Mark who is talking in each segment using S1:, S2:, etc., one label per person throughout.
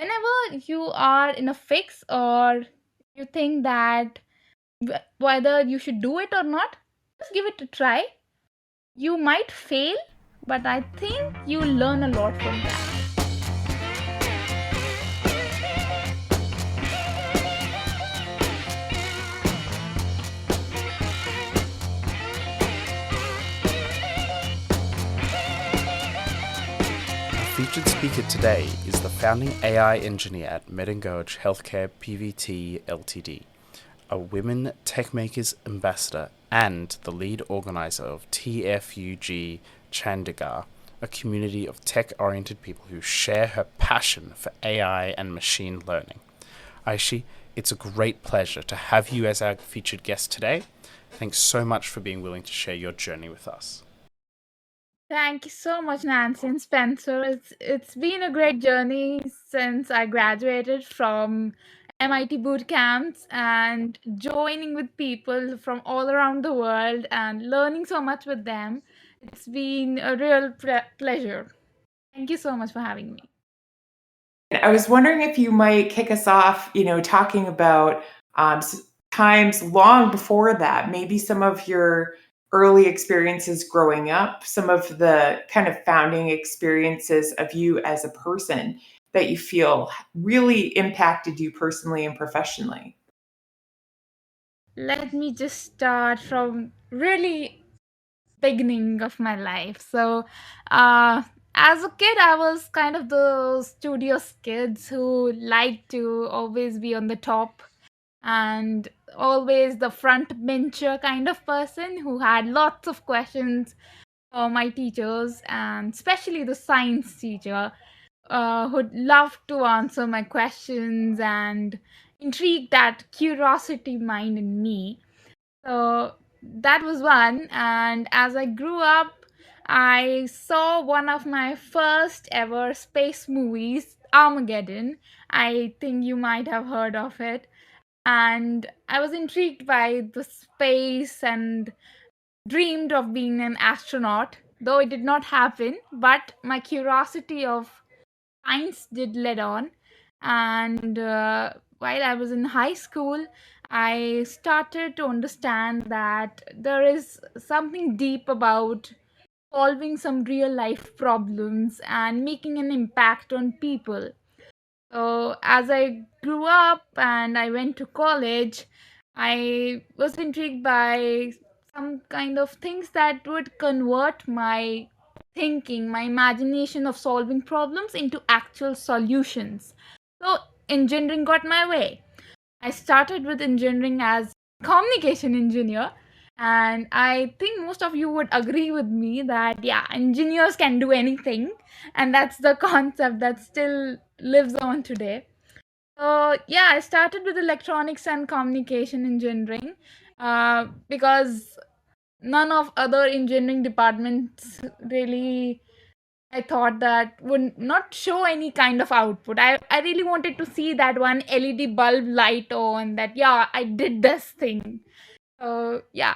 S1: whenever you are in a fix or you think that whether you should do it or not, just give it a try. You might fail, but I think you learn a lot from that.
S2: Our featured speaker today is the founding AI engineer at MIT Engage Healthcare Pvt Ltd, a Women Techmakers ambassador and the lead organiser of TFUG Chandigarh, a community of tech-oriented people who share her passion for AI and machine learning. Aashi, it's a great pleasure to have you as our featured guest today. Thanks so much for being willing to share your journey with us.
S1: Thank you so much, Nancy and Spencer. It's been a great journey since I graduated from MIT boot camps and joining with people from all around the world and learning so much with them. It's been a real pleasure. Thank you so much for having me.
S3: I was wondering if you might kick us off, talking about times long before that, maybe some of your early experiences growing up, some of the kind of founding experiences of you as a person that you feel really impacted you personally and professionally.
S1: Let me just start from really beginning of my life. So, as a kid, I was kind of those studious kids who liked to always be on the top and always the front bencher kind of person who had lots of questions for my teachers, and especially the science teacher who'd love to answer my questions and intrigue that curiosity mind in me. So that was one. And as I grew up, I saw one of my first ever space movies, Armageddon. I think you might have heard of it. And I was intrigued by the space and dreamed of being an astronaut, though it did not happen. But my curiosity of science did lead on. And while I was in high school, I started to understand that there is something deep about solving some real life problems and making an impact on people. So as I grew up and I went to college, I was intrigued by some kind of things that would convert my thinking, my imagination of solving problems into actual solutions. So engineering got my way. I started with engineering as communication engineer, and I think most of you would agree with me that yeah, engineers can do anything, and that's the concept that still lives on today. So yeah, I started with electronics and communication engineering because none of other engineering departments really, I thought, that would not show any kind of output. I really wanted to see that one LED bulb light on, that yeah, I did this thing. So yeah,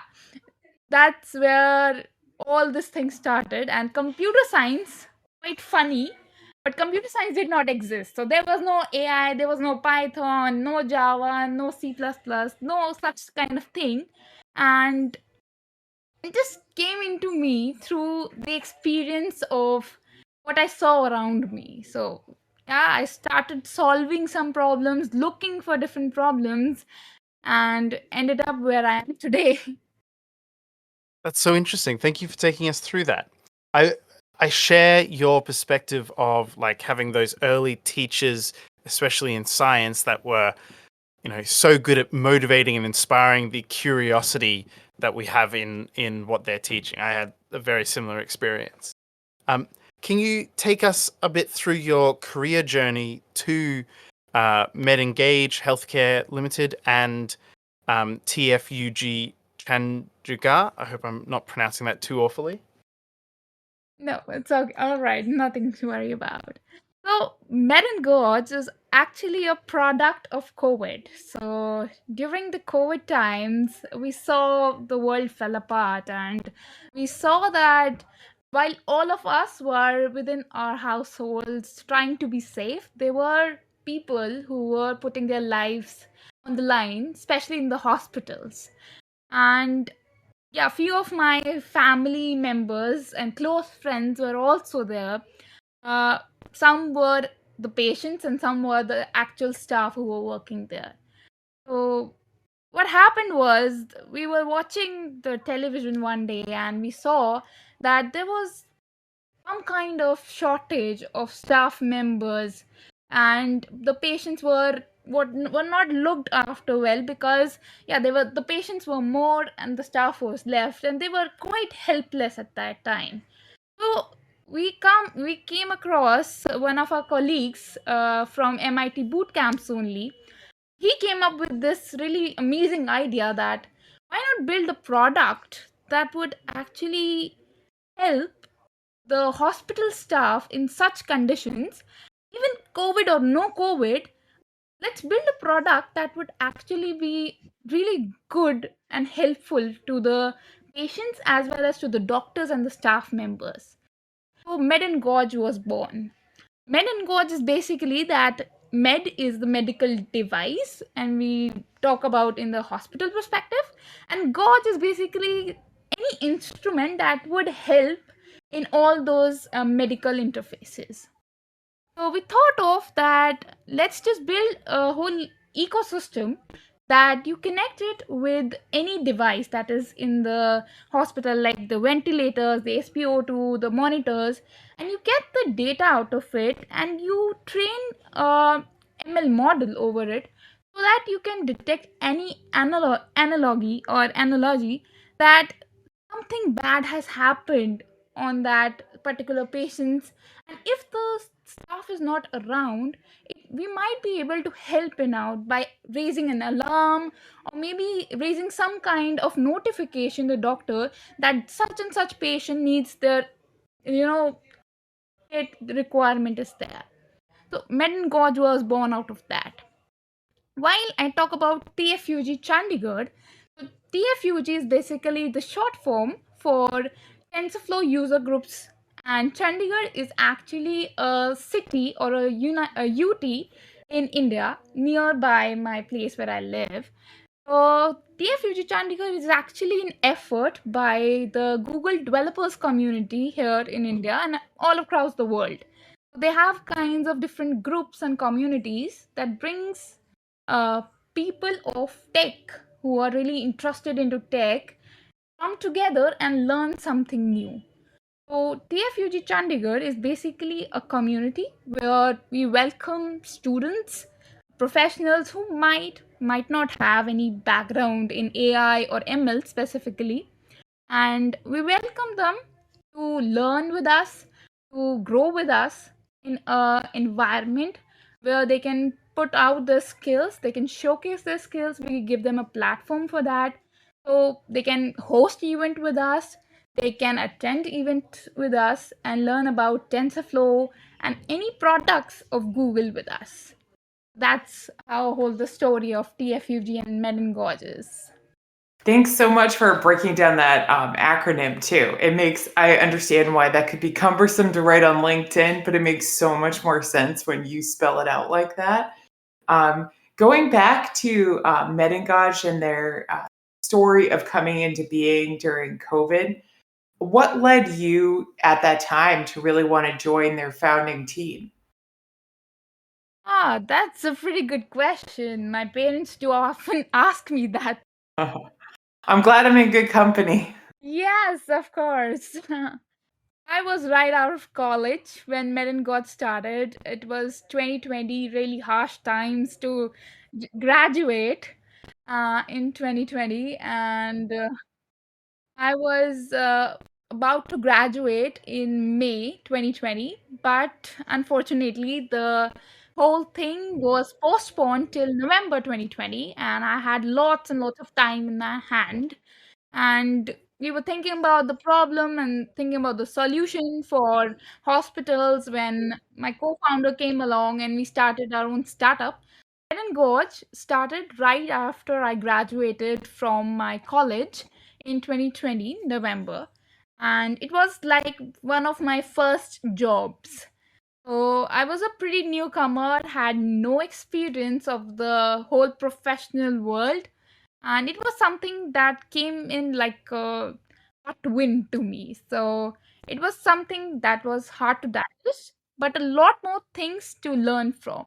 S1: that's where all this thing started. And computer science, quite funny, but computer science did not exist. So there was no AI, there was no Python, no Java, no C++, no such kind of thing. And it just came into me through the experience of what I saw around me. So yeah, I started solving some problems, looking for different problems, and ended up where I am today.
S2: That's so interesting. Thank you for taking us through that. I share your perspective of like having those early teachers, especially in science, that were, so good at motivating and inspiring the curiosity that we have in what they're teaching. I had a very similar experience. Can you take us a bit through your career journey to MIT Engage Healthcare Limited and TFUG Chandigarh? I hope I'm not pronouncing that too awfully.
S1: No, it's okay. All right, nothing to worry about. So, Merin Gorge is actually a product of COVID. So, during the COVID times, we saw the world fell apart, and we saw that while all of us were within our households trying to be safe, there were people who were putting their lives on the line, especially in the hospitals. And yeah, a few of my family members and close friends were also there. Uh, some were the patients and some were the actual staff who were working there. So what happened was we were watching the television one day and we saw that there was some kind of shortage of staff members, and the patients were not looked after well, because yeah, the patients were more and the staff was left, and they were quite helpless at that time. So we came across one of our colleagues from MIT boot camps only. He came up with this really amazing idea that why not build a product that would actually help the hospital staff in such conditions, even COVID or no COVID. Let's build a product that would actually be really good and helpful to the patients as well as to the doctors and the staff members. So Med and Gauge was born. Med and Gauge is basically that med is the medical device, and we talk about in the hospital perspective, and Gauge is basically any instrument that would help in all those medical interfaces. So we thought of that, let's just build a whole ecosystem that you connect it with any device that is in the hospital, like the ventilators, the SpO2, the monitors, and you get the data out of it and you train a ML model over it so that you can detect any analogy that something bad has happened on that particular patient's, and if the staff is not around, we might be able to help him out by raising an alarm or maybe raising some kind of notification to the doctor that such and such patient needs their, you know, it requirement is there. So Med and Gauge was born out of that. While I talk about TFUG Chandigarh, so TFUG is basically the short form for TensorFlow User Groups, and Chandigarh is actually a city or a UT in India nearby my place where I live. TFUG Chandigarh is actually an effort by the Google developers community here in India and all across the world. They have kinds of different groups and communities that brings uh, people of tech who are really interested into tech come together and learn something new. So TFUG Chandigarh is basically a community where we welcome students, professionals who might not have any background in AI or ML specifically, and we welcome them to learn with us, to grow with us in a environment where they can put out their skills, they can showcase their skills. We give them a platform for that, so they can host event with us, they can attend event with us and learn about TensorFlow and any products of Google with us. That's how whole the story of TFUG and Med and Gorge is.
S3: Thanks so much for breaking down that acronym too. I understand why that could be cumbersome to write on LinkedIn, but it makes so much more sense when you spell it out like that. Going back to Medengage and their story of coming into being during COVID, what led you at that time to really want to join their founding team?
S1: That's a pretty good question. My parents do often ask me that.
S3: I'm glad I'm in good company.
S1: Yes, of course. I was right out of college when Medin got started. It was 2020, really harsh times to graduate in 2020, and I was about to graduate in May 2020, but unfortunately, the whole thing was postponed till November 2020, and I had lots and lots of time in my hand. And we were thinking about the problem and thinking about the solution for hospitals when my co-founder came along and we started our own startup. Pen and Gorge started right after I graduated from my college in 2020 November, and it was like one of my first jobs. So I was a pretty newcomer, had no experience of the whole professional world, and it was something that came in like a hot wind to me. So it was something that was hard to digest, but a lot more things to learn from.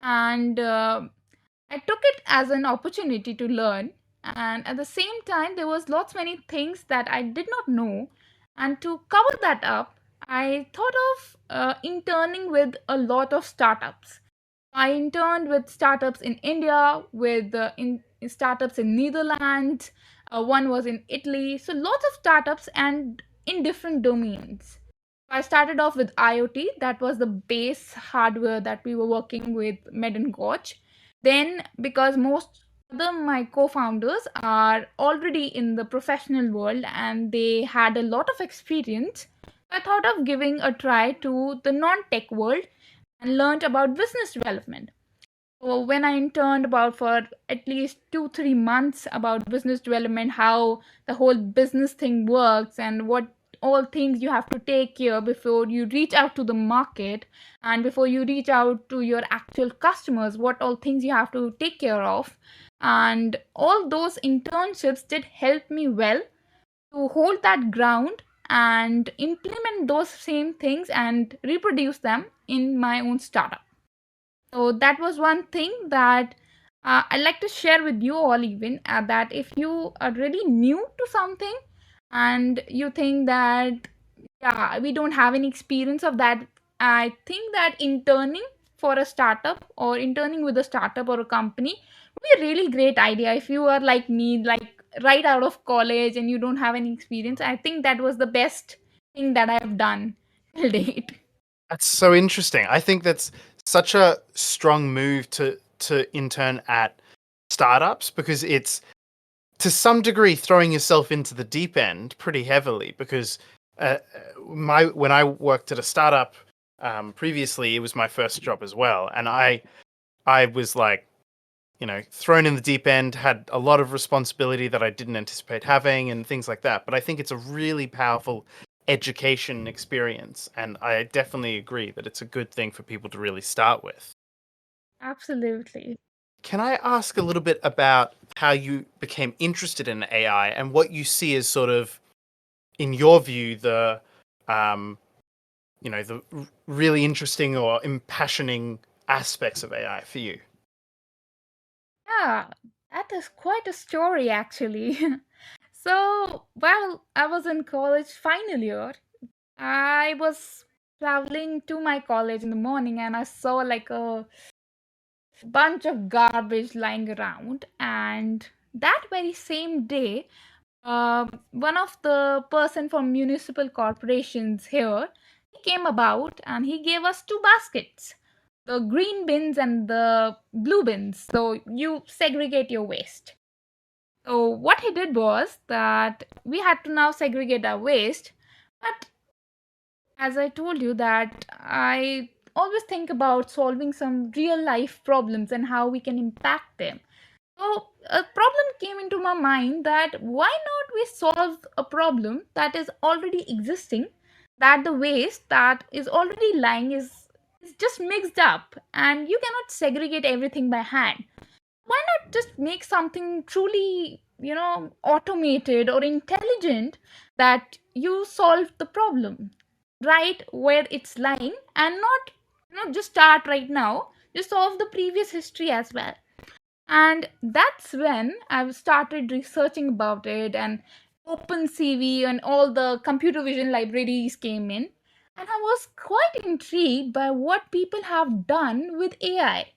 S1: And I took it as an opportunity to learn, and at the same time, there was lots many things that I did not know. And to cover that up, I thought of interning with a lot of startups. I interned with startups in India, with in startups in Netherlands. One was in Italy. So lots of startups and in different domains. I started off with IoT. That was the base hardware that we were working with Med and Gotch. Then, because most other my co-founders are already in the professional world and they had a lot of experience, I thought of giving a try to the non-tech world and learned about business development. So when I interned about for at least 2-3 months about business development, how the whole business thing works and what all things you have to take care before you reach out to the market and before you reach out to your actual customers, what all things you have to take care of. And all those internships did help me well to hold that ground and implement those same things and reproduce them in my own startup. So that was one thing that I'd like to share with you all, even that if you are really new to something and you think that, yeah, we don't have any experience of that, I think that interning for a startup or interning with a startup or a company would be a really great idea. If you are like me, like right out of college and you don't have any experience, I think that was the best thing that I've done till date.
S2: That's so interesting. I think that's such a strong move to intern at startups because it's to some degree throwing yourself into the deep end pretty heavily because my when I worked at a startup previously, it was my first job as well, and I was like, thrown in the deep end, had a lot of responsibility that I didn't anticipate having and things like that. But I think it's a really powerful education experience. And I definitely agree that it's a good thing for people to really start with.
S1: Absolutely.
S2: Can I ask a little bit about how you became interested in AI and what you see as sort of, in your view, um, the really interesting or impassioning aspects of AI for you?
S1: Yeah, that is quite a story actually. So, while I was in college final year, I was traveling to my college in the morning and I saw like a bunch of garbage lying around. And that very same day, one of the person from municipal corporations here, he came about and he gave us two baskets, the green bins and the blue bins. So you segregate your waste. So what he did was that we had to now segregate our waste. But as I told you that I always think about solving some real life problems and how we can impact them. So a problem came into my mind that why not we solve a problem that is already existing, that the waste that is already lying is just mixed up and you cannot segregate everything by hand. Why not just make something truly, automated or intelligent that you solve the problem right where it's lying and not, just start right now, just solve the previous history as well. And that's when I started researching about it, and OpenCV and all the computer vision libraries came in. And I was quite intrigued by what people have done with AI.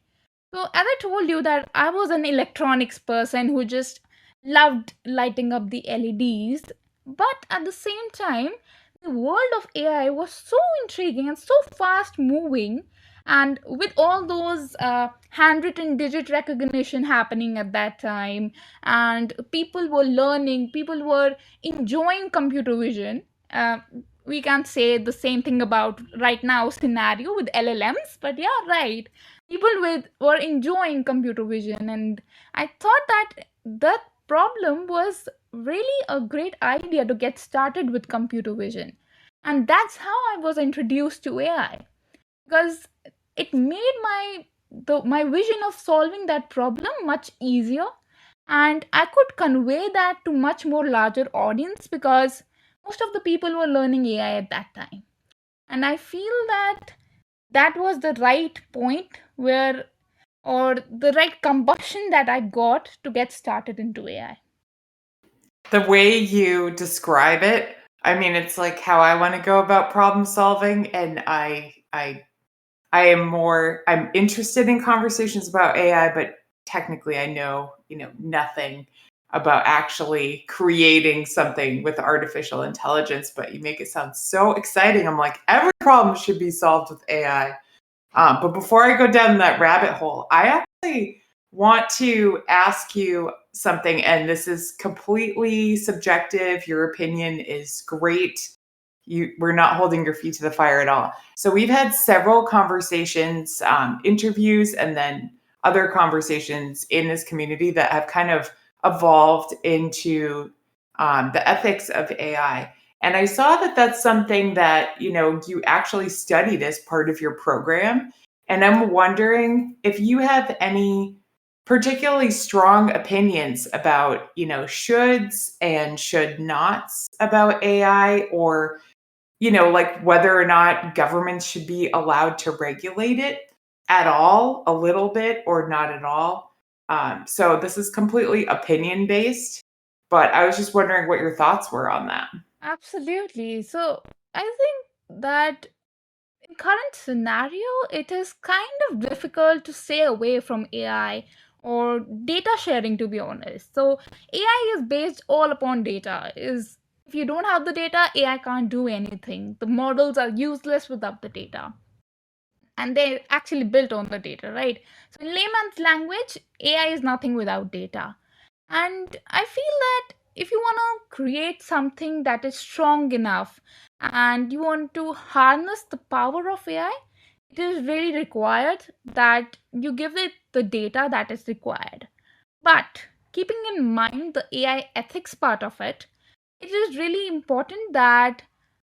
S1: So, as I told you that I was an electronics person who just loved lighting up the LEDs, but at the same time, the world of AI was so intriguing and so fast moving, and with all those handwritten digit recognition happening at that time, and people were learning, people were enjoying computer vision. We can't say the same thing about right now scenario with LLMs, but yeah, right, people with were enjoying computer vision, and I thought that that problem was really a great idea to get started with computer vision, and that's how I was introduced to AI. because it made my vision of solving that problem much easier, and I could convey that to much more larger audience because most of the people were learning AI at that time. And I feel that that was the right point where, or the right combustion that I got to get started into AI.
S3: The way you describe it, I mean, it's like how I want to go about problem solving, and I'm interested in conversations about AI, but technically I know, nothing about actually creating something with artificial intelligence, but you make it sound so exciting. I'm like, every problem should be solved with AI. But before I go down that rabbit hole, I actually want to ask you something, and this is completely subjective. Your opinion is great. We're not holding your feet to the fire at all. So we've had several conversations, interviews, and then other conversations in this community that have kind of evolved into the ethics of AI. And I saw that that's something that, you actually studied as part of your program. And I'm wondering if you have any particularly strong opinions about, shoulds and should nots about AI, or, like whether or not governments should be allowed to regulate it at all, a little bit, or not at all. So this is completely opinion based, but I was just wondering what your thoughts were on that.
S1: Absolutely. So I think that in current scenario, it is kind of difficult to stay away from AI or data sharing, to be honest. So AI is based all upon data. Is if you don't have the data, AI can't do anything. The models are useless without the data. And they're actually built on the data, right? So in layman's language, AI is nothing without data. And I feel that if you want to create something that is strong enough and you want to harness the power of AI, it is really required that you give it the data that is required. But keeping in mind the AI ethics part of it, it is really important that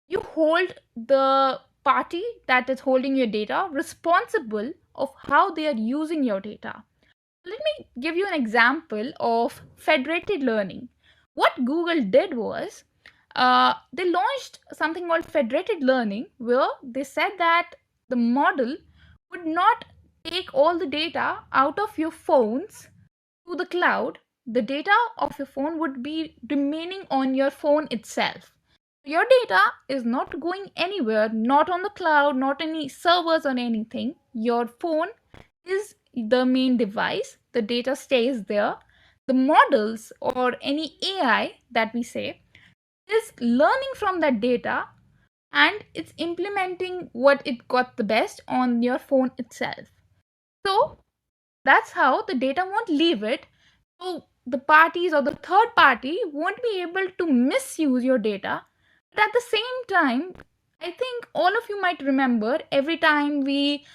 S1: you hold the party that is holding your data responsible of how they are using your data. Let me give you an example of federated learning. What Google did was they launched something called federated learning, where they said that the model would not take all the data out of your phones to the cloud. The data of your phone would be remaining on your phone itself. Your data is not going anywhere, not on the cloud, not any servers or anything. Your phone is the main device. The data stays there. The models or any AI that we say is learning from that data, and it's implementing what it got the best on your phone itself. So that's how the data won't leave it. So the parties or the third party won't be able to misuse your data. But at the same time, I think all of you might remember every time we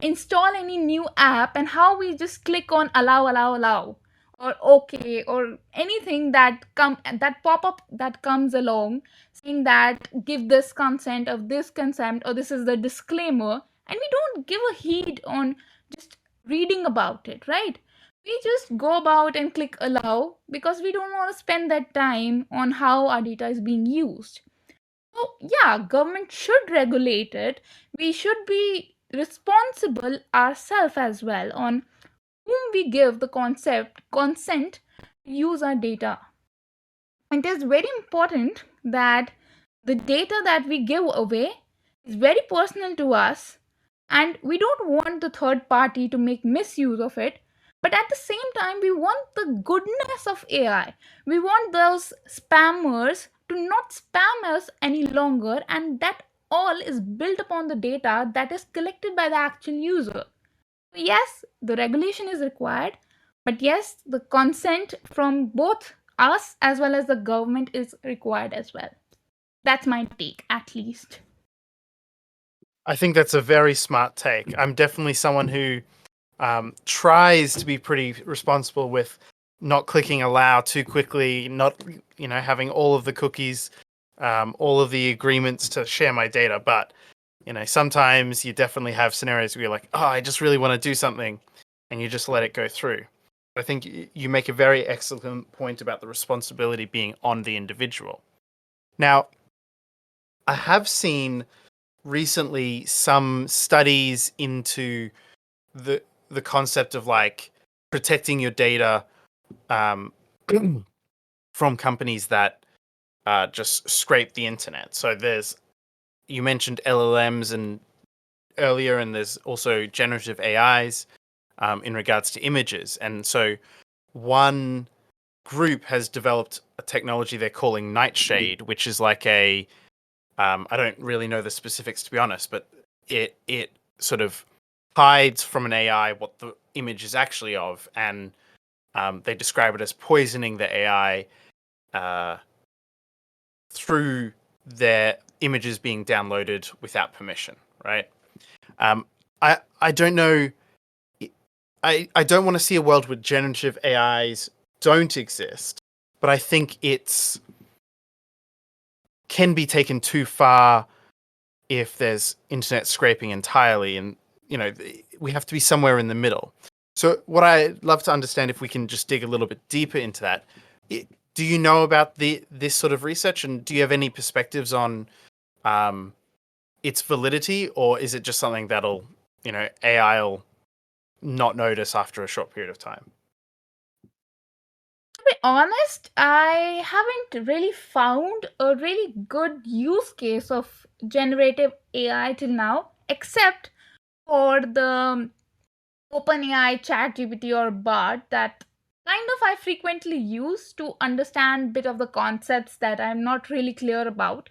S1: install any new app and how we just click on allow or okay or anything that pop up that comes along saying that give this consent or this consent or this is the disclaimer, and we don't give a heed on just reading about it, right? We just go about and click allow because we don't want to spend that time on how our data is being used. So yeah, government should regulate it. We should be responsible ourselves as well on whom we give the consent to use our data. It is very important that the data that we give away is very personal to us, and we don't want the third party to make misuse of it. But at the same time, we want the goodness of AI. We want those spammers to not spam us any longer, and that all is built upon the data that is collected by the actual user. So yes, the regulation is required, but yes, the consent from both us as well as the government is required as well. That's my take, at least.
S2: I think that's a very smart take. I'm definitely someone who tries to be pretty responsible with not clicking allow too quickly, not having all of the cookies, all of the agreements to share my data. But Sometimes you definitely have scenarios where you're like, oh, I just really want to do something, and you just let it go through. I think you make a very excellent point about the responsibility being on the individual. Now, I have seen recently some studies into the concept of like protecting your data um, from companies that just scrape the internet. So you mentioned LLMs and earlier, and there's also generative AIs in regards to images. And so one group has developed a technology they're calling Nightshade, which is like I don't really know the specifics to be honest, but it sort of hides from an AI what the image is actually of, and they describe it as poisoning the AI through their images being downloaded without permission, right? I don't know. I don't want to see a world where generative AIs don't exist, but I think it's can be taken too far if there's internet scraping entirely, and we have to be somewhere in the middle. So what I'd love to understand, if we can just dig a little bit deeper into that, do you know about this sort of research, and do you have any perspectives on its validity, or is it just something that'll AI will not notice after a short period of time?
S1: To be honest, I haven't really found a really good use case of generative AI till now, except for the OpenAI ChatGPT or Bard that kind of I frequently use to understand bit of the concepts that I'm not really clear about.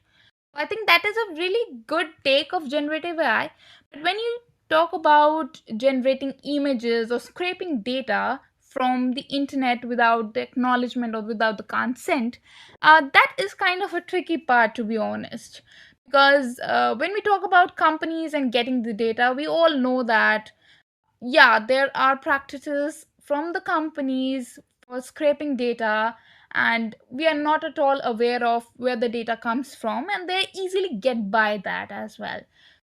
S1: I think that is a really good take of generative AI. But when you talk about generating images or scraping data from the internet without the acknowledgement or without the consent, that is kind of a tricky part, to be honest. Because when we talk about companies and getting the data, we all know that yeah, there are practices from the companies for scraping data, and we are not at all aware of where the data comes from, and they easily get by that as well.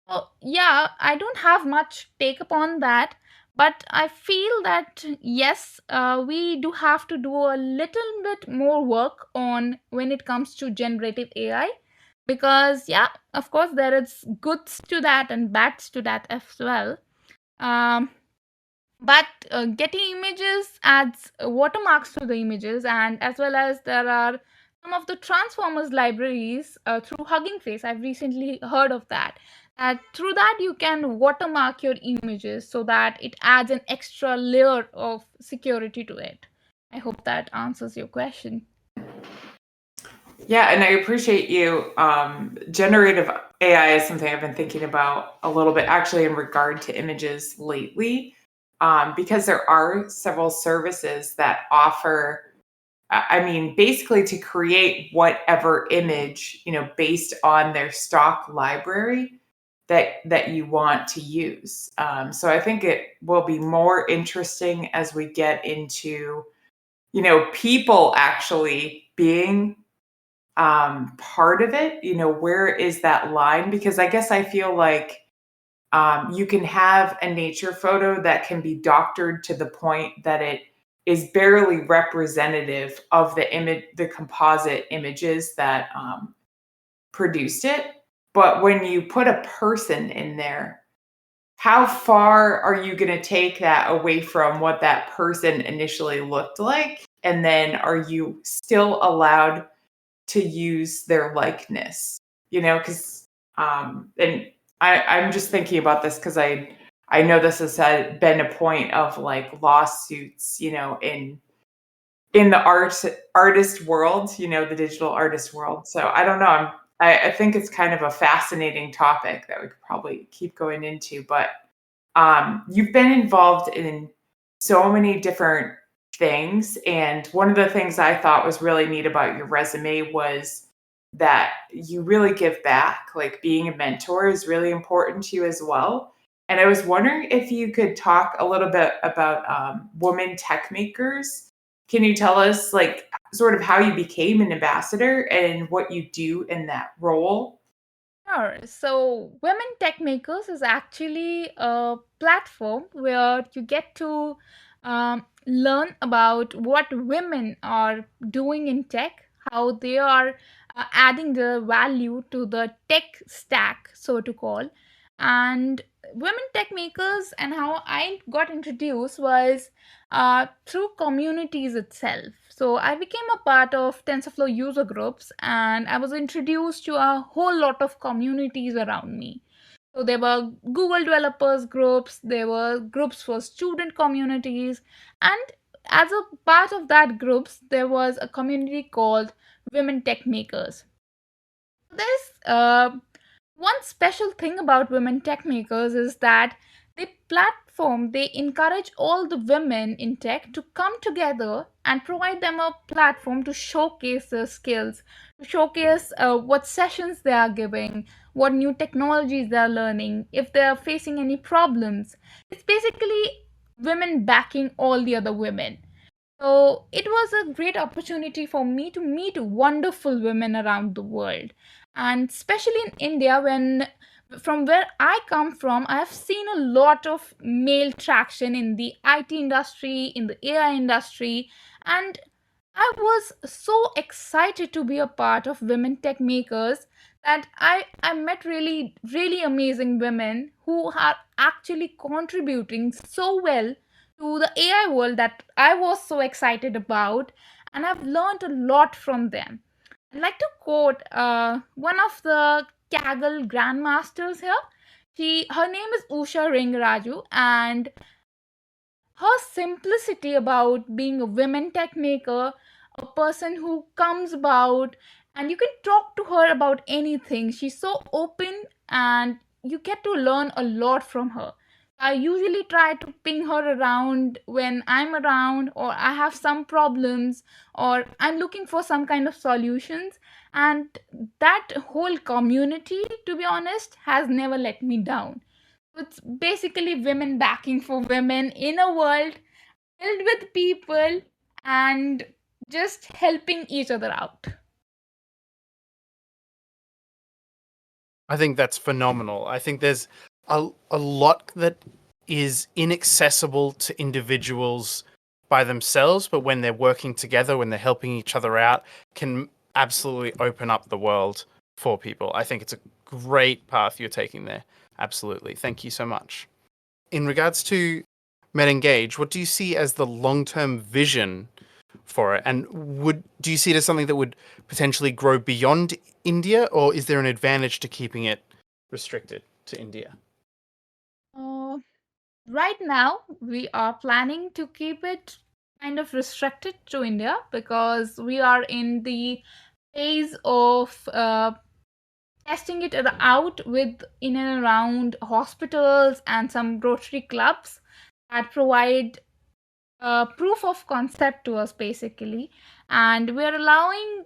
S1: So yeah, I don't have much take upon that, but I feel that yes, we do have to do a little bit more work on when it comes to generative AI, because yeah, of course there is goods to that and bads to that as well. um, but getting images adds watermarks to the images, and as well as there are some of the transformers libraries through Hugging Face. I've recently heard of that, through that you can watermark your images so that it adds an extra layer of security to it. I hope that answers your question.
S3: Yeah, and I appreciate you. Generative AI is something I've been thinking about a little bit, actually, in regard to images lately, because there are several services that offer, I mean, basically to create whatever image, based on their stock library that you want to use. So I think it will be more interesting as we get into, people actually being part of it. Where is that line? Because I guess I feel like you can have a nature photo that can be doctored to the point that it is barely representative of the image, the composite images that produced it. But when you put a person in there, how far are you going to take that away from what that person initially looked like? And then are you still allowed to use their likeness? Because and I'm just thinking about this because I know this has been a point of like lawsuits, in the artist world, the digital artist world. So I don't know. I think it's kind of a fascinating topic that we could probably keep going into. But you've been involved in so many different things, and one of the things I thought was really neat about your resume was that you really give back. Like being a mentor is really important to you as well. And I was wondering if you could talk a little bit about Women Techmakers. Can you tell us, like, sort of how you became an ambassador and what you do in that role?
S1: Sure. So, Women Techmakers is actually a platform where you get to learn about what women are doing in tech, how they are adding the value to the tech stack, so to call. And Women Techmakers and how I got introduced was through communities itself. So I became a part of TensorFlow user groups and I was introduced to a whole lot of communities around me. So there were Google developers groups, there were groups for student communities, and as a part of that groups, there was a community called Women Techmakers. There's one special thing about Women Tech Makers is that they encourage all the women in tech to come together and provide them a platform to showcase their skills, to showcase what sessions they are giving, what new technologies they are learning, if they are facing any problems. It's basically women backing all the other women. So it was a great opportunity for me to meet wonderful women around the world. And especially in India, when from where I come from, I have seen a lot of male traction in the IT industry, in the AI industry, and I was so excited to be a part of Women Tech Makers that I met really, really amazing women who are actually contributing so well to the AI world that I was so excited about, and I've learned a lot from them. I'd like to quote one of the Kaggle grandmasters here. Her name is Usha Ringaraju, and her simplicity about being a women tech maker, a person who comes about and you can talk to her about anything. She's so open and you get to learn a lot from her. I usually try to ping her around when I'm around or I have some problems or I'm looking for some kind of solutions. And that whole community, to be honest, has never let me down. It's basically women backing for women in a world filled with people and just helping each other out.
S2: I think that's phenomenal. I think there's a lot that is inaccessible to individuals by themselves, but when they're working together, when they're helping each other out, can absolutely open up the world for people. I think it's a great path you're taking there. Absolutely. Thank you so much. In regards to MedEngage, what do you see as the long-term vision for it? And do you see it as something that would potentially grow beyond India, or is there an advantage to keeping it restricted to India?
S1: Uh, right now, we are planning to keep it kind of restricted to India because we are in the phase of testing it out with in and around hospitals and some Rotary clubs that provide proof of concept to us basically, and we're allowing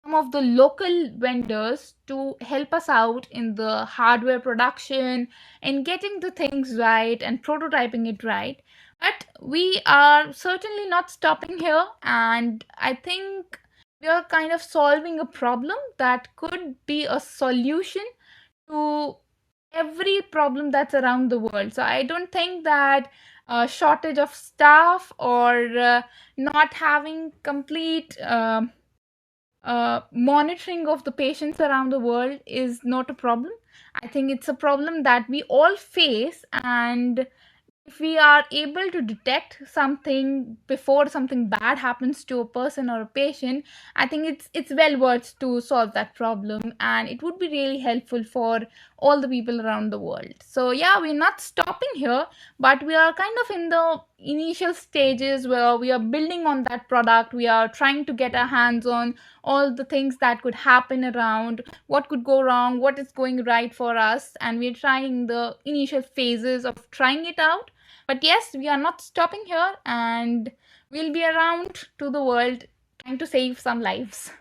S1: some of the local vendors to help us out in the hardware production and getting the things right and prototyping it right. But we are certainly not stopping here, and I think we are kind of solving a problem that could be a solution to every problem that's around the world. So I don't think that shortage of staff or not having complete monitoring of the patients around the world is not a problem. I think it's a problem that we all face, and if we are able to detect something before something bad happens to a person or a patient, I think it's well worth to solve that problem, and it would be really helpful for all the people around the world. So yeah, we're not stopping here, but we are kind of in the initial stages where we are building on that product. We are trying to get our hands on all the things that could happen around, what could go wrong, what is going right for us, and we're trying the initial phases of trying it out. But yes, we are not stopping here, and we'll be around to the world trying to save some lives.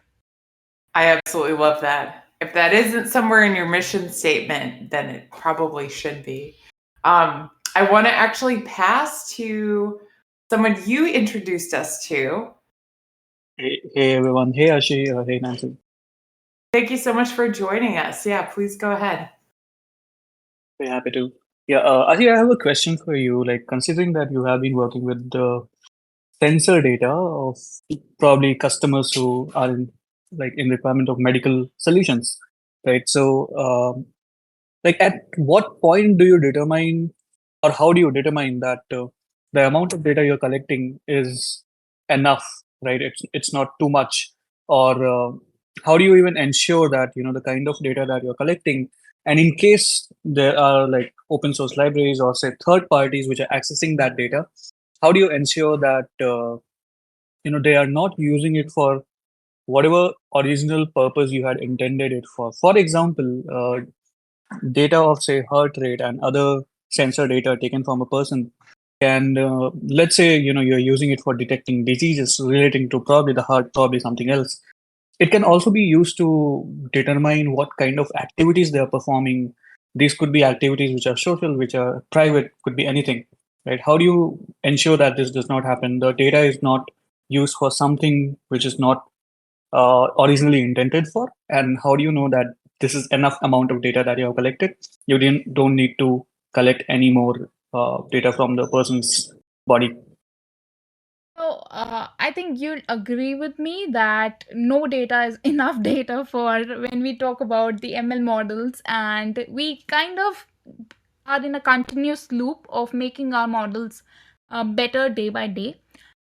S3: I absolutely love that. If that isn't somewhere in your mission statement, then it probably should be. I want to actually pass to someone you introduced us to.
S4: Hey everyone. Hey Aashi. Hey Nancy.
S3: Thank you so much for joining us. Yeah, please go ahead.
S4: Very happy to. Yeah, Aashi, I have a question for you. Like, considering that you have been working with the sensor data of probably customers who are in requirement of medical solutions, right? So, like, at what point do you determine, or how do you determine that the amount of data you're collecting is enough, right? It's not too much, or how do you even ensure that the kind of data that you're collecting, and in case there are like open source libraries or say third parties which are accessing that data, how do you ensure that they are not using it for whatever original purpose you had intended it for? For example, data of say heart rate and other sensor data taken from a person can let's say you're using it for detecting diseases relating to probably the heart, probably something else. It can also be used to determine what kind of activities they are performing. These could be activities which are social, which are private, could be anything, right? How do you ensure that this does not happen? The data is not used for something which is not originally intended for, and how do you know that this is enough amount of data that you have collected? You don't need to collect any more data from the person's body.
S1: So I think you'll agree with me that no data is enough data for when we talk about the ML models, and we kind of are in a continuous loop of making our models better day by day.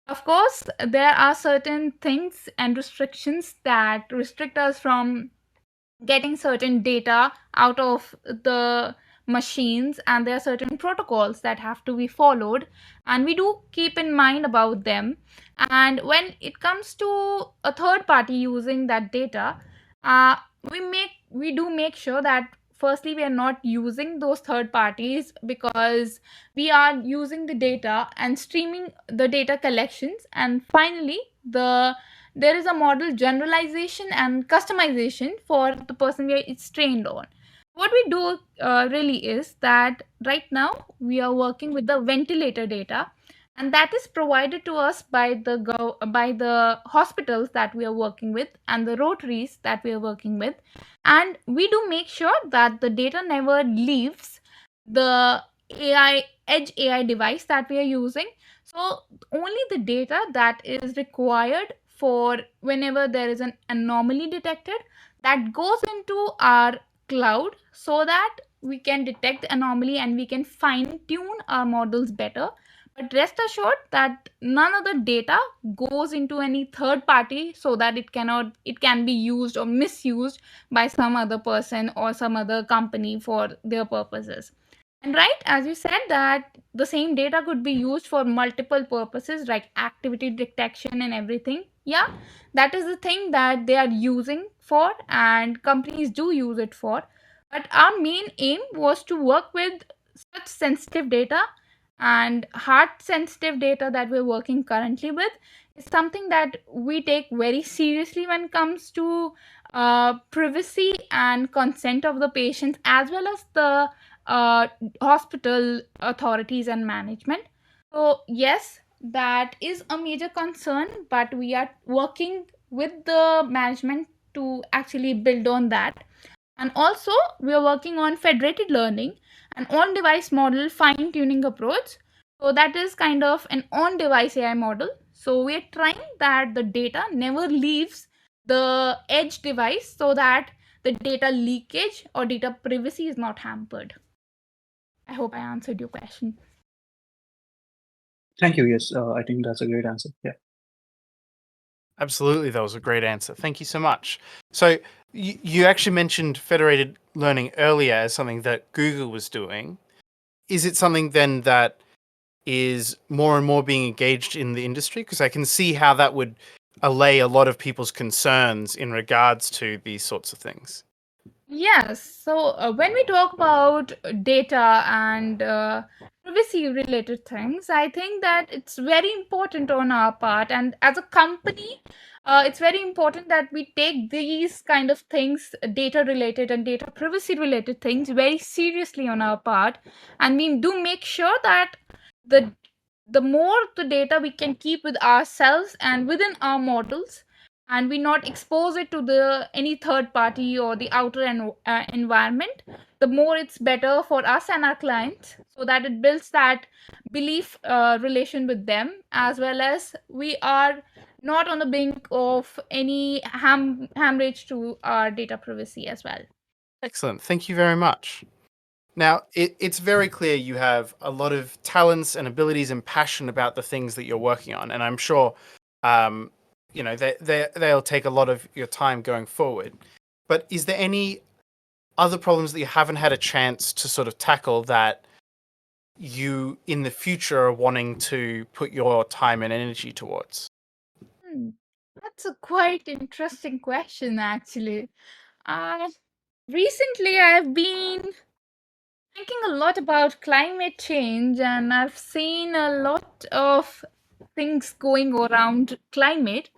S1: Of course, there are certain things and restrictions that restrict us from getting certain data out of the machines, and there are certain protocols that have to be followed, and we do keep in mind about them. And when it comes to a third party using that data, uh, we do make sure that firstly we are not using those third parties, because we are using the data and streaming the data collections, and finally there is a model generalization and customization for the person it's trained on. What we do really is that right now we are working with the ventilator data, and that is provided to us by the hospitals that we are working with and the rotaries that we are working with, and we do make sure that the data never leaves the edge AI device that we are using. So only the data that is required for whenever there is an anomaly detected, that goes into our cloud, so that we can detect the anomaly and we can fine tune our models better. But rest assured that none of the data goes into any third party, so that it can be used or misused by some other person or some other company for their purposes. And right, as you said, that the same data could be used for multiple purposes like activity detection and everything. Yeah, that is the thing that they are using for, and companies do use it for. But our main aim was to work with such sensitive data, and heart sensitive data that we're working currently with is something that we take very seriously when it comes to privacy and consent of the patients, as well as the hospital authorities and management. So yes, that is a major concern, but we are working with the management to actually build on that. And also we are working on federated learning, an on device model fine tuning approach. So that is kind of an on device AI model. So we are trying that the data never leaves the edge device, so that the data leakage or data privacy is not hampered. I hope I answered your question.
S4: Thank you. Yes, I think that's a great answer. Yeah.
S2: Absolutely, that was a great answer. Thank you so much. So you actually mentioned federated learning earlier as something that Google was doing. Is it something then that is more and more being engaged in the industry? Because I can see how that would allay a lot of people's concerns in regards to these sorts of things.
S1: Yes. So when we talk about data and privacy related things, I think that it's very important on our part. And as a company, it's very important that we take these kind of things, data related and data privacy related things, very seriously on our part. And we do make sure that the more the data we can keep with ourselves and within our models, and we not expose it to the any third party or the outer environment, the more it's better for us and our clients, so that it builds that belief relation with them, as well as we are not on the brink of any hemorrhage to our data privacy as well.
S2: Excellent. Thank you very much. Now, it's very clear you have a lot of talents and abilities and passion about the things that you're working on, and I'm sure, they'll take a lot of your time going forward. But is there any other problems that you haven't had a chance to sort of tackle that you in the future are wanting to put your time and energy towards?
S1: That's a quite interesting question, actually. Uh, Recently, I've been thinking a lot about climate change, and I've seen a lot of things going around climate.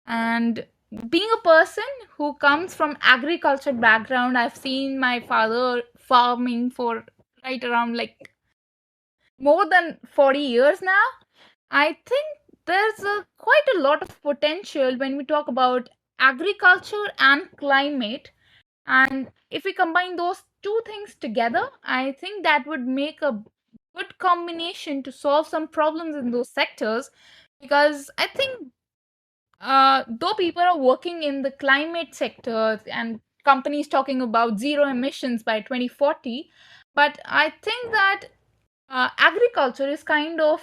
S1: And being a person who comes from agriculture background, I've seen my father farming for right around like more than 40 years now. I think there's quite a lot of potential when we talk about agriculture and climate. And if we combine those two things together, I think that would make a good combination to solve some problems in those sectors. Because I think, though people are working in the climate sector and companies talking about zero emissions by 2040, but I think that agriculture is kind of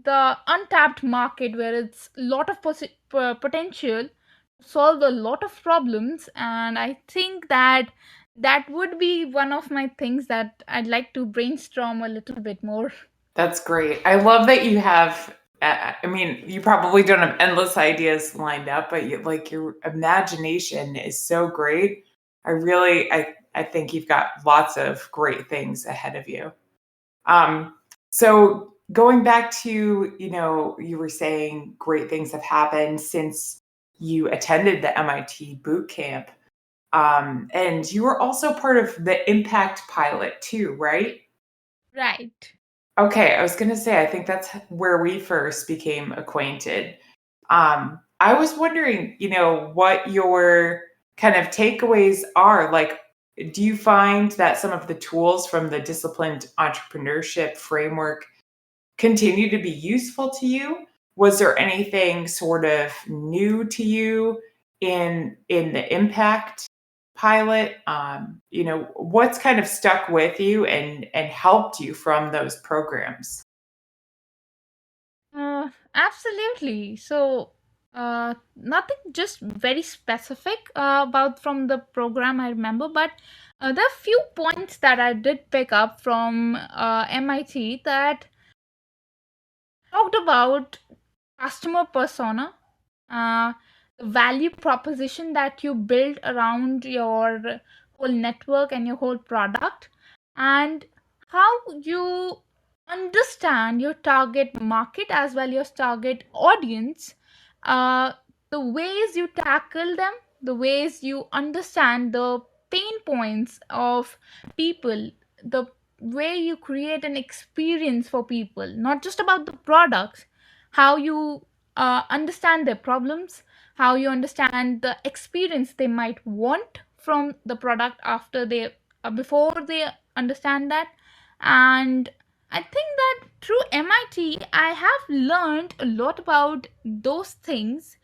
S1: the untapped market where it's a lot of potential to solve a lot of problems, and I think that that would be one of my things that I'd like to brainstorm a little bit more.
S3: That's great. I love that you have. I mean, you probably don't have endless ideas lined up, but like your imagination is so great. I think you've got lots of great things ahead of you. So going back to, you were saying great things have happened since you attended the MIT boot camp. And you were also part of the impact pilot too, right?
S1: Right.
S3: Okay, I was going to say, I think that's where we first became acquainted. I was wondering, what your kind of takeaways are. Like, do you find that some of the tools from the disciplined entrepreneurship framework continue to be useful to you? Was there anything sort of new to you in the impact pilot? What's kind of stuck with you and helped you from those programs?
S1: Absolutely. So, nothing just very specific about from the program I remember, but there are few points that I did pick up from MIT that talked about customer persona, the value proposition that you build around your whole network and your whole product, and how you understand your target market as well your target audience, uh, the ways you tackle them, the ways you understand the pain points of people, the way you create an experience for people, not just about the products, how you understand their problems, how you understand the experience they might want from the product after they before they understand that. And I think that through MIT I have learned a lot about those things,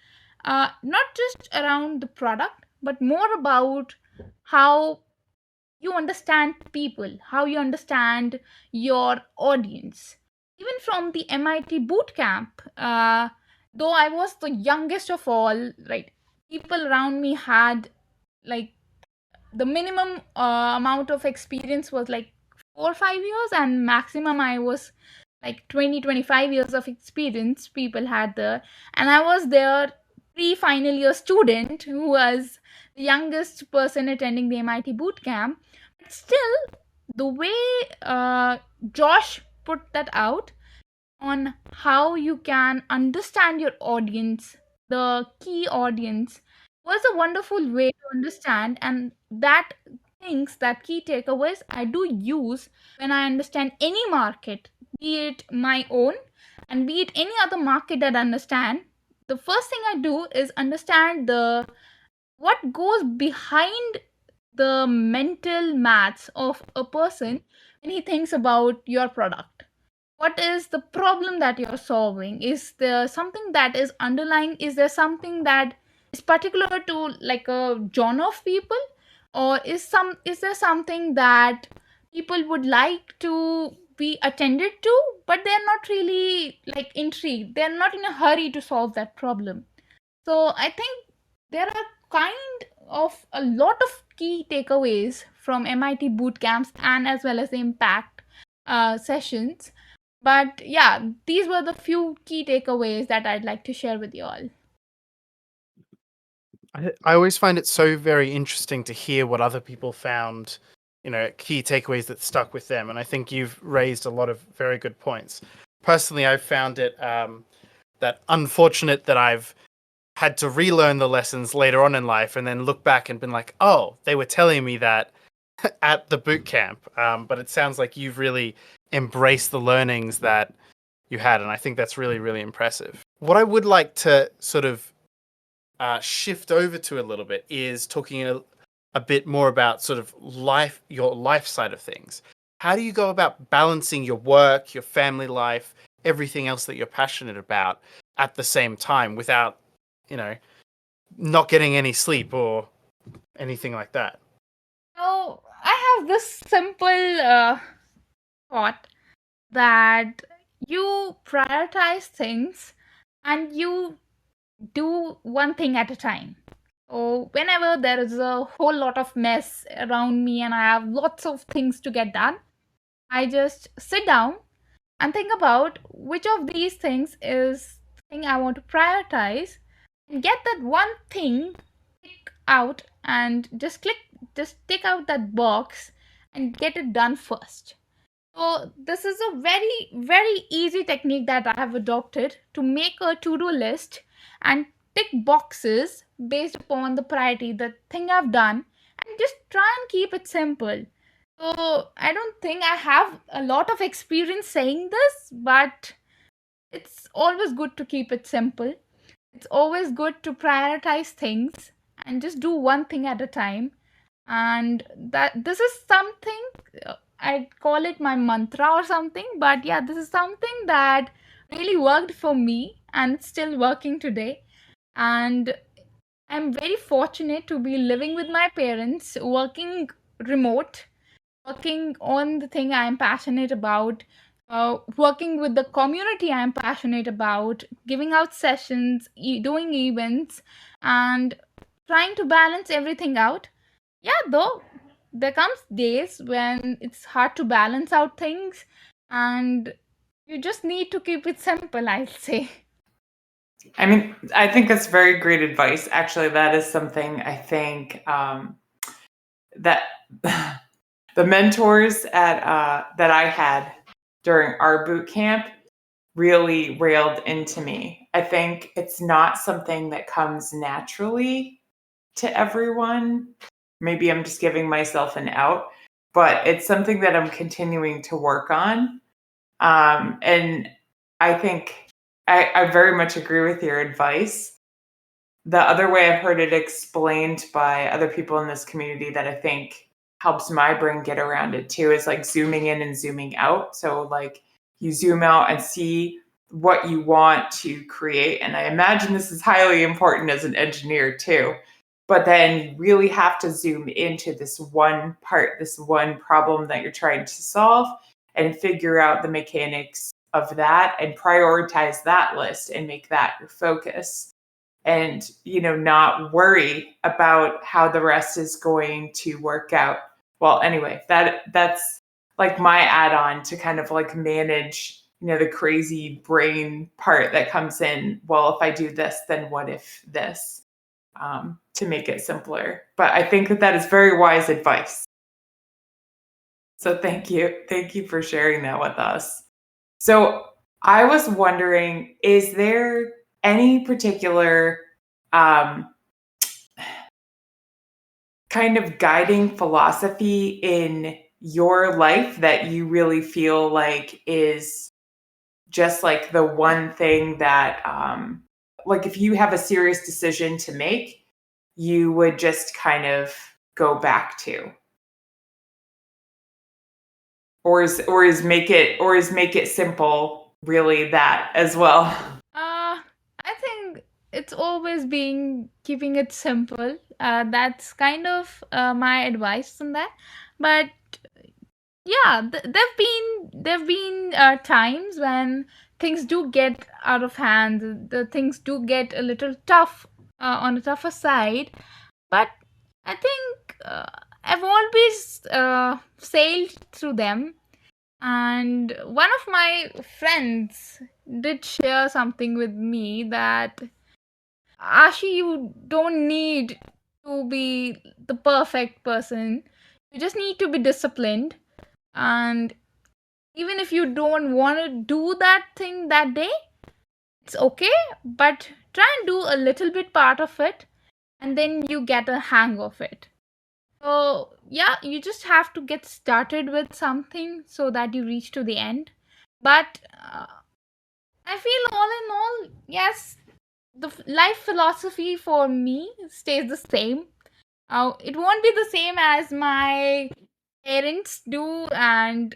S1: not just around the product but more about how you understand people, how you understand your audience. Even from the MIT boot camp, though I was the youngest of all, right, people around me had like the minimum amount of experience was like 4 or 5 years, and maximum I was like 20-25 years of experience people had there. And I was their pre-final year student who was the youngest person attending the MIT boot camp. But still, the way Josh put that out on how you can understand your audience, the key audience, was a wonderful way to understand. And that things, that key takeaways, I do use when I understand any market, be it my own and be it any other market that I understand. the first thing I do is understand what goes behind the mental maths of a person when he thinks about your product. What is the problem that you're solving? Is there something that is underlying? Is there something that is particular to like a genre of people, or is there something that people would like to be attended to, but they're not really like intrigued, they're not in a hurry to solve that problem? So I think there are kind of a lot of key takeaways from MIT boot camps and as well as the impact sessions. But yeah, these were the few key takeaways that I'd like to share with you all.
S2: I always find it so very interesting to hear what other people found, key takeaways that stuck with them. And I think you've raised a lot of very good points. Personally, I've found it that unfortunate that I've had to relearn the lessons later on in life and then look back and been like, oh, they were telling me that at the boot camp. But it sounds like you've really embraced the learnings that you had. And I think that's really, really impressive. What I would like to sort of shift over to a little bit is talking a bit more about sort of your life side of things. How do you go about balancing your work, your family life, everything else that you're passionate about at the same time without, not getting any sleep or anything like that?
S1: So I have this simple thought that you prioritize things and you do one thing at a time. So whenever there is a whole lot of mess around me and I have lots of things to get done, I just sit down and think about which of these things is the thing I want to prioritize, and get that one thing tick out and just tick out that box and get it done first. So this is a very, very easy technique that I have adopted to make a to-do list and tick boxes based upon the priority, the thing I've done, and just try and keep it simple. So I don't think I have a lot of experience saying this, but it's always good to keep it simple. It's always good to prioritize things and just do one thing at a time. And that this is something, I'd call it my mantra or something, but yeah, this is something that really worked for me and it's still working today. And I'm very fortunate to be living with my parents, working remote, working on the thing I am passionate about, working with the community I am passionate about, giving out sessions, doing events, and trying to balance everything out. Yeah, though there comes days when it's hard to balance out things, and you just need to keep it simple, I'll say.
S3: I mean, I think that's very great advice. Actually, that is something I think that the mentors at that I had during our boot camp really railed into me. I think it's not something that comes naturally to everyone. Maybe I'm just giving myself an out, but it's something that I'm continuing to work on. And I think I very much agree with your advice. The other way I've heard it explained by other people in this community that I think helps my brain get around it too is like zooming in and zooming out. So like you zoom out and see what you want to create. And I imagine this is highly important as an engineer too. But then you really have to zoom into this one part, this one problem that you're trying to solve, and figure out the mechanics of that and prioritize that list and make that your focus. And not worry about how the rest is going to work out. Well, anyway, that's like my add-on to kind of like manage the crazy brain part that comes in. Well, if I do this, then what if this, to make it simpler. But I think that is very wise advice. So thank you for sharing that with us. So I was wondering, is there any particular kind of guiding philosophy in your life that you really feel like is just like the one thing that like if you have a serious decision to make, you would just kind of go back to? Or is make it simple really that as well?
S1: I think it's always being keeping it simple. That's kind of my advice on that. But yeah, there've been times when things do get out of hand. The things do get a little tough, on the tougher side. But I think I've always sailed through them. And one of my friends did share something with me that, Ashi, you don't need to be the perfect person. You just need to be disciplined. And even if you don't want to do that thing that day, it's okay. But try and do a little bit part of it, and then you get a hang of it. So, yeah, you just have to get started with something so that you reach to the end. But I feel all in all, yes, the life philosophy for me stays the same. It won't be the same as my parents do and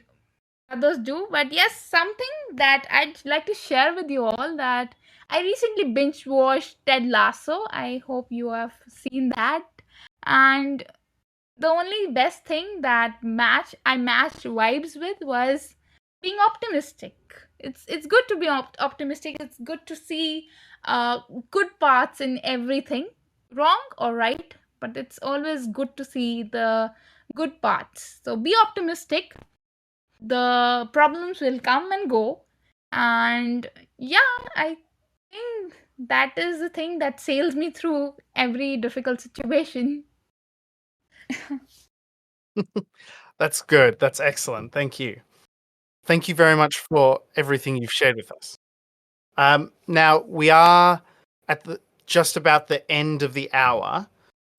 S1: others do, but yes, something that I'd like to share with you all, that I recently binge watched Ted Lasso. I hope you have seen that. And the only best thing that I matched vibes with was being optimistic. It's good to be optimistic. It's good to see good parts in everything, wrong or right, but it's always good to see the good parts. So be optimistic. The problems will come and go, and yeah, I think that is the thing that sails me through every difficult situation.
S2: That's good. That's excellent. Thank you. Thank you very much for everything you've shared with us. Now we are at just about the end of the hour,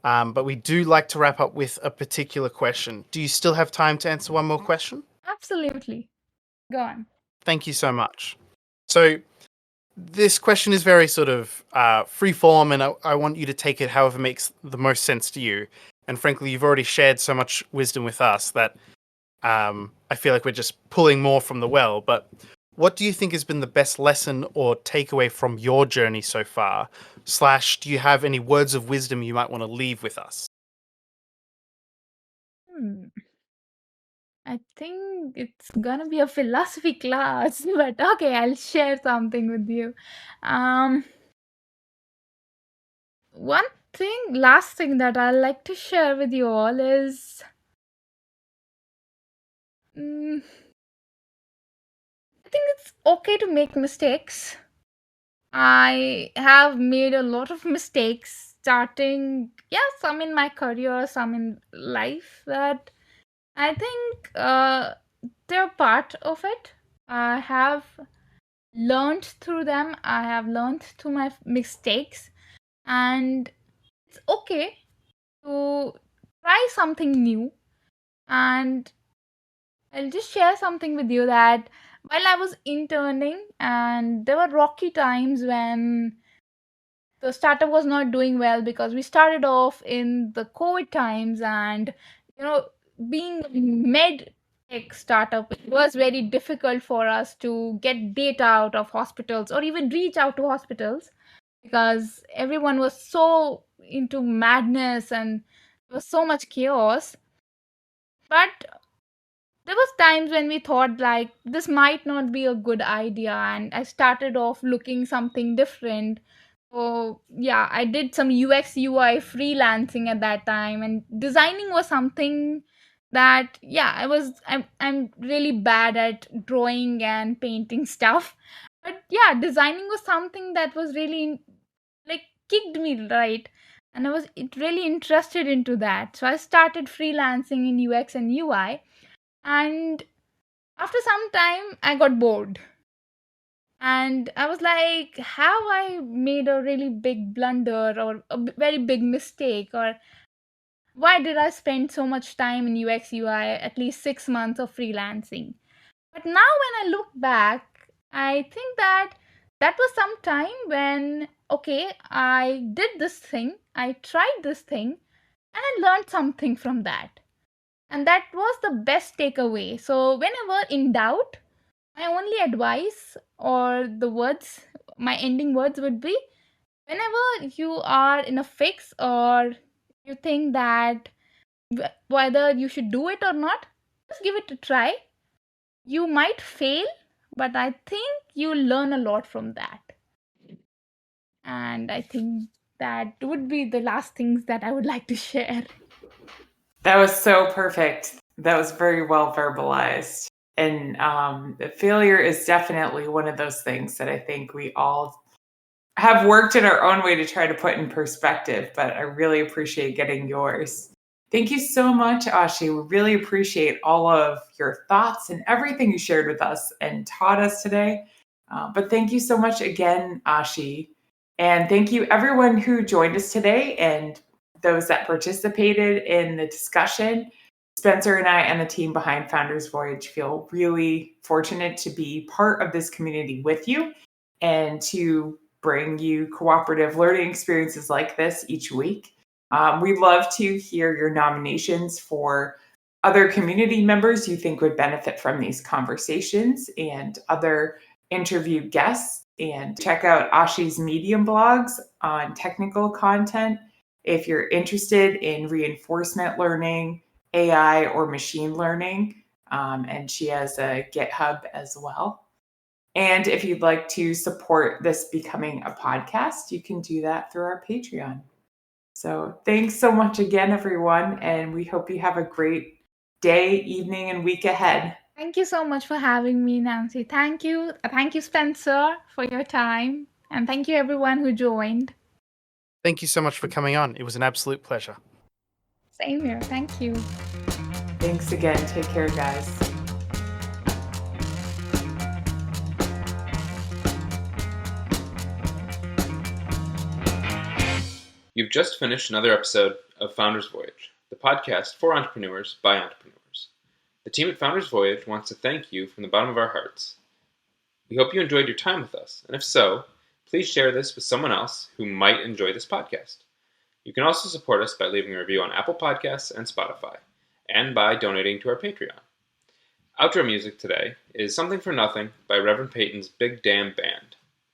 S2: but we do like to wrap up with a particular question. Do you still have time to answer one more question?
S1: Absolutely. Go on.
S2: Thank you so much. So this question is very sort of free form, and I want you to take it however makes the most sense to you. And frankly, you've already shared so much wisdom with us that I feel like we're just pulling more from the well. But what do you think has been the best lesson or takeaway from your journey so far? / do you have any words of wisdom you might want to leave with us?
S1: I think it's gonna be a philosophy class, but okay, I'll share something with you. Um, last thing that I'd like to share with you all is, I think it's okay to make mistakes. I have made a lot of mistakes starting, some in my career, some in life, that I think they're part of it. I have learned through them. I have learned through my mistakes, and it's okay to try something new. And I'll just share something with you that while I was interning, and there were rocky times when the startup was not doing well, because we started off in the COVID times, and you know, being a med tech startup, it was very difficult for us to get data out of hospitals or even reach out to hospitals, because everyone was so into madness and there was so much chaos. But there was times when we thought like this might not be a good idea, and I started off looking something different. So yeah, I did some UX UI freelancing at that time, and designing was something that, I'm really bad at drawing and painting stuff. But yeah, designing was something that was really like kicked me, right? And I was really interested into that. So I started freelancing in UX and UI, and after some time I got bored, and I was like, have I made a really big blunder or a very big mistake, or why did I spend so much time in UX UI, at least 6 months of freelancing? But now when I look back, I think that that was some time when, okay, I did this thing, I tried this thing, and I learned something from that. And that was the best takeaway. So, whenever in doubt, my only advice or the words, my ending words would be, whenever you are in a fix or you think that whether you should do it or not, just give it a try. You might fail, but I think you learn a lot from that. And I think that would be the last things that I would like to share.
S3: That was so perfect. That was very well verbalized. And failure is definitely one of those things that I think we all have worked in our own way to try to put in perspective, but I really appreciate getting yours. Thank you so much, Aashi. We really appreciate all of your thoughts and everything you shared with us and taught us today. But thank you so much again, Aashi. And thank you, everyone who joined us today and those that participated in the discussion. Spencer and I and the team behind Founders Voyage feel really fortunate to be part of this community with you and to bring you cooperative learning experiences like this each week. We'd love to hear your nominations for other community members you think would benefit from these conversations and other interview guests. And check out Aashi's Medium blogs on technical content if you're interested in reinforcement learning, AI, or machine learning. And she has a GitHub as well. And if you'd like to support this becoming a podcast, you can do that through our Patreon. So thanks so much again, everyone. And we hope you have a great day, evening, and week ahead.
S1: Thank you so much for having me, Nancy. Thank you. Thank you, Spencer, for your time. And thank you, everyone who joined.
S2: Thank you so much for coming on. It was an absolute pleasure.
S1: Same here. Thank you.
S3: Thanks again. Take care, guys.
S5: You've just finished another episode of Founders Voyage, the podcast for entrepreneurs by entrepreneurs. The team at Founders Voyage wants to thank you from the bottom of our hearts. We hope you enjoyed your time with us, and if so, please share this with someone else who might enjoy this podcast. You can also support us by leaving a review on Apple Podcasts and Spotify, and by donating to our Patreon. Outro music today is Something for Nothing by Reverend Peyton's Big Damn Band.